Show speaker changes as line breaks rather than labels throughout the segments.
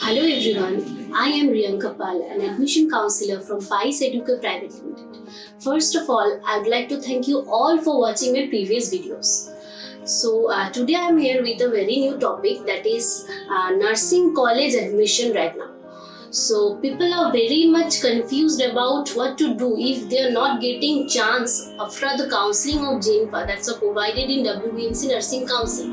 Hello everyone, I am Riyanka Pal, an admission counselor from PICE Educa Private Limited. First of all, I would like to thank you all for watching my previous videos. Today I am here with a very new topic, that is nursing college admission right now. So people are very much confused about what to do if they are not getting chance after the counseling of JNPA that's provided in WBMC Nursing Council.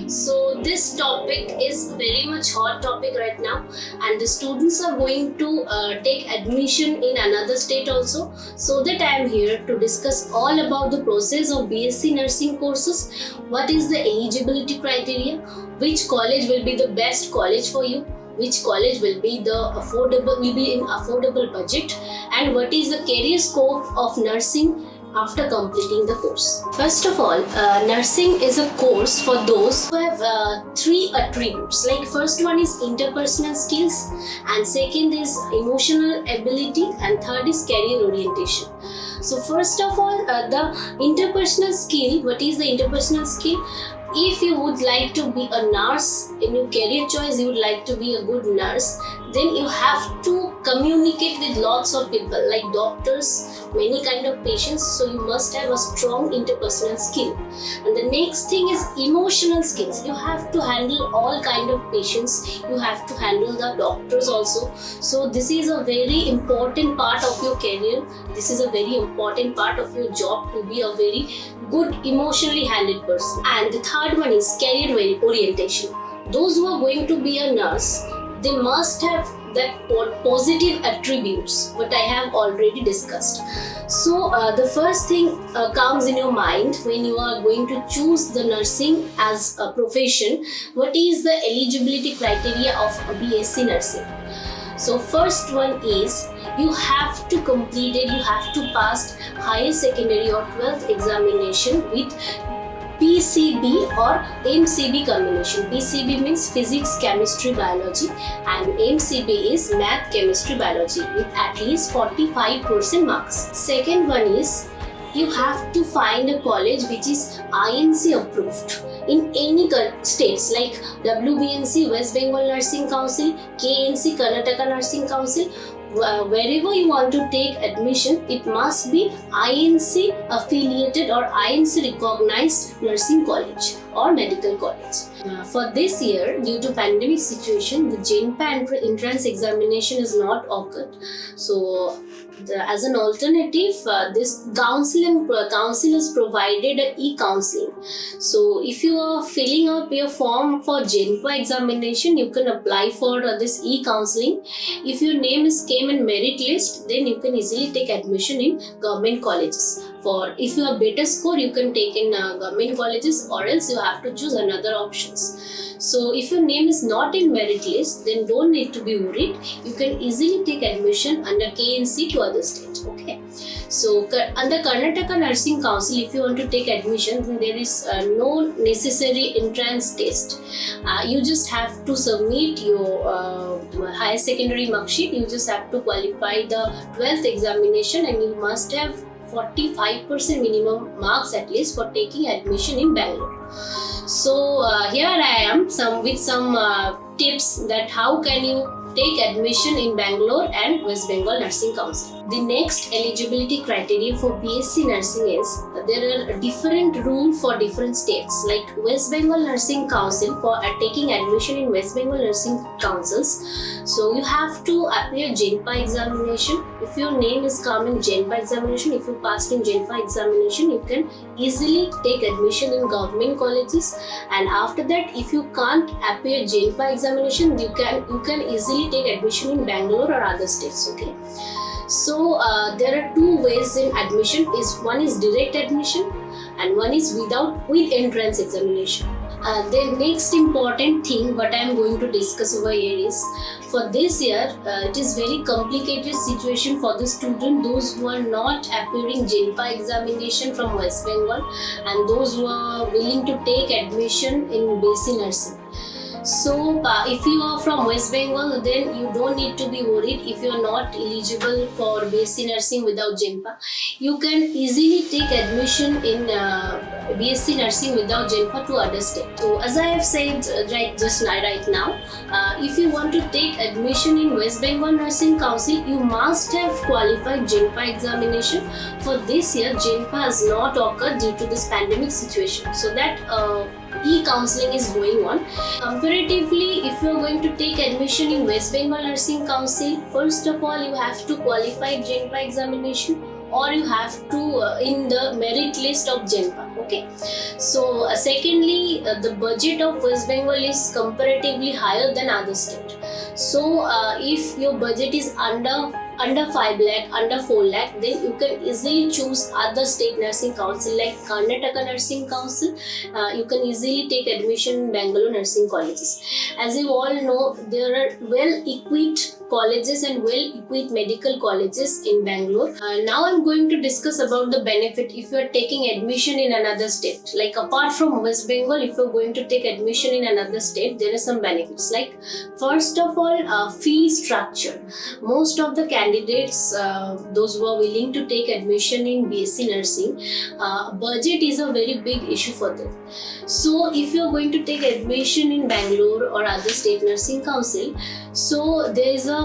So this topic is very much hot topic right now, and the students are going to take admission in another state also. So that I am here to discuss all about the process of BSc nursing courses, what is the eligibility criteria, which college will be the best college for you, which college will be in affordable budget, and what is the career scope of nursing after completing the course. First of all, nursing is a course for those who have three attributes. Like first one is interpersonal skills, and second is emotional ability, and third is career orientation. So first of all, the interpersonal skill. What is the interpersonal skill? If you would like to be a nurse, in your career choice you would like to be a good nurse, then you have to communicate with lots of people like doctors, many kind of patients, so you must have a strong interpersonal skill. And the next thing is emotional skills. You have to handle all kind of patients, you have to handle the doctors also. So this is a very important part of your career, this is a very important part of your job, to be a very good emotionally handled person. And the third one is career orientation. Those who are going to be a nurse, they must have that positive attributes what I have already discussed. So the first thing comes in your mind when you are going to choose the nursing as a profession. What is the eligibility criteria of a BSc nursing? So first one is you have to complete it, you have to pass higher secondary or 12th examination with PCB or MCB combination. PCB means physics, chemistry, biology, and MCB is math, chemistry, biology with at least 45% marks. Second one is you have to find a college which is INC approved in any states like WBNC, West Bengal Nursing Council, KNC, Karnataka Nursing Council. Wherever you want to take admission, it must be INC affiliated or INC recognized nursing college or medical college. For this year, due to pandemic situation, the JNPA entrance examination is not occurred. So as an alternative, this council has provided an e-counseling. So if you are filling up your form for JNPA examination, you can apply for this e-counseling. If your name came in merit list, then you can easily take admission in government colleges. For if you have better score, you can take in government colleges, or else you have to choose another options. So if your name is not in merit list, then don't need to be worried. You can easily take admission under KNC to other states. Okay. So under Karnataka Nursing Council, if you want to take admission, then there is no necessary entrance test. You just have to submit your higher secondary mark sheet. You just have to qualify the 12th examination, and you must have 45% minimum marks at least for taking admission in Bangalore. So here I am with some tips that how can you take admission in Bangalore and West Bengal Nursing Council. The next eligibility criteria for BSc nursing is there are different rules for different states. Like West Bengal Nursing Council, for taking admission in West Bengal Nursing Councils, so you have to appear JNPA examination. If your name is come in JNPA examination, if you passed in JNPA examination, you can easily take admission in government colleges. And after that, if you can't appear JNPA examination, you can easily take admission in Bangalore or other states. Okay. So there are two ways in admission. One is direct admission, and one is with entrance examination. The next important thing what I am going to discuss over here is, for this year it is very complicated situation for the student, those who are not appearing JNPA examination from West Bengal, and those who are willing to take admission in BSc nursing. So if you are from West Bengal, then you don't need to be worried if you are not eligible for BSc Nursing without JENPA. You can easily take admission in BSc Nursing without JENPA to other state. So as I have said right now, if you want to take admission in West Bengal Nursing Council, you must have qualified JENPA examination. For this year, JENPA has not occurred due to this pandemic situation. So that e-counseling is going on. Comparatively, if you are going to take admission in West Bengal Nursing Council, first of all, you have to qualify JENPA examination, or you have to in the merit list of JENPA. Okay. So secondly, the budget of West Bengal is comparatively higher than other state. So if your budget is under 5 lakh, under 4 lakh, then you can easily choose other state nursing council like Karnataka Nursing Council. You can easily take admission in Bangalore nursing colleges. As you all know, there are well-equipped colleges and well-equipped medical colleges in Bangalore. Now I'm going to discuss about the benefit if you are taking admission in another state. Like apart from West Bengal, if you're going to take admission in another state, there are some benefits. Like first of all, fee structure. Most of the candidates, those who are willing to take admission in BSc Nursing, budget is a very big issue for them. So if you're going to take admission in Bangalore or other state nursing council, so there is a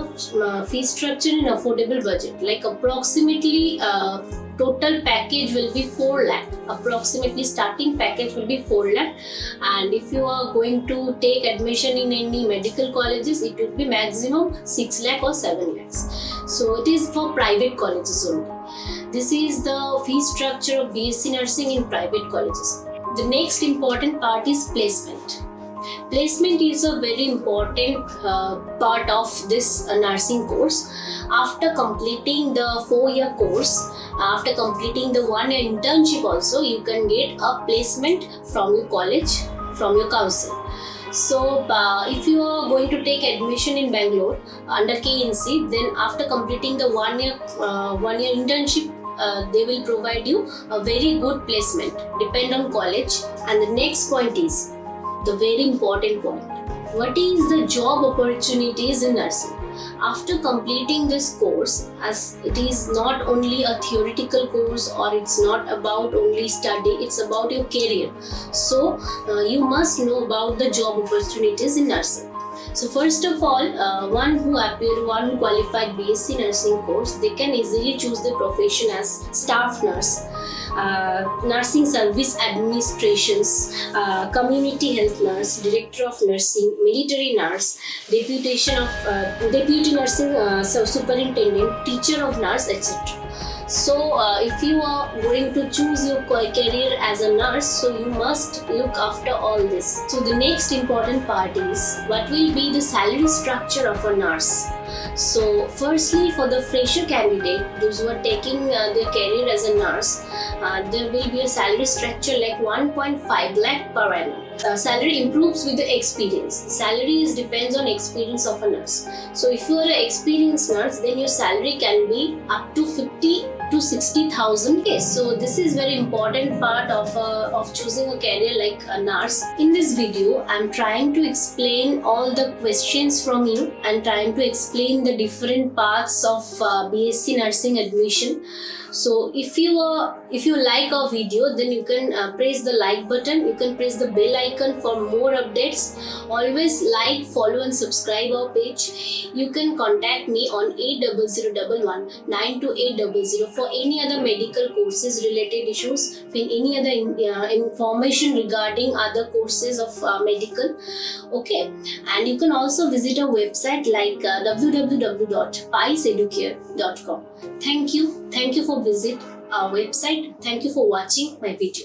fee structure in affordable budget. Like approximately total package will be 4 lakh. Approximately starting package will be 4 lakh. And if you are going to take admission in any medical colleges, it will be maximum 6 lakh or 7 lakhs. So it is for private colleges only. This is the fee structure of BSc Nursing in private colleges. The next important part is placement. Placement is a very important part of this nursing course. After completing the 4-year course, after completing the 1-year internship also, you can get a placement from your college, from your council. So if you are going to take admission in Bangalore under KNC, then after completing the 1-year internship, they will provide you a very good placement, depend on college. And the next point is the very important point. What is the job opportunities in nursing? After completing this course, as it is not only a theoretical course or it's not about only study, it's about your career. So you must know about the job opportunities in nursing. So first of all, one who qualified BSc Nursing course, they can easily choose the profession as staff nurse, nursing service administrations, community health nurse, director of nursing, military nurse, deputy nursing superintendent, teacher of nurse, etc. So if you are going to choose your career as a nurse, so you must look after all this. So the next important part is what will be the salary structure of a nurse. So firstly, for the fresher candidate, those who are taking their career as a nurse, there will be a salary structure like 1.5 lakh per annum. Salary improves with the experience. Salary depends on experience of a nurse. So if you are an experienced nurse, then your salary can be up to 50 to 60,000. Okay, so this is very important part of choosing a career like a nurse. In this video, I'm trying to explain all the questions from you and trying to explain the different parts of BSc Nursing admission. So if you like our video, then you can press the like button. You can press the bell icon for more updates. Always like, follow and subscribe our page. You can contact me on 80011 92800 for any other medical courses related issues, any other information regarding other courses of medical. Okay, and you can also visit our website like www.paiseducare.com. Thank you for visit our website. Thank you for watching my video.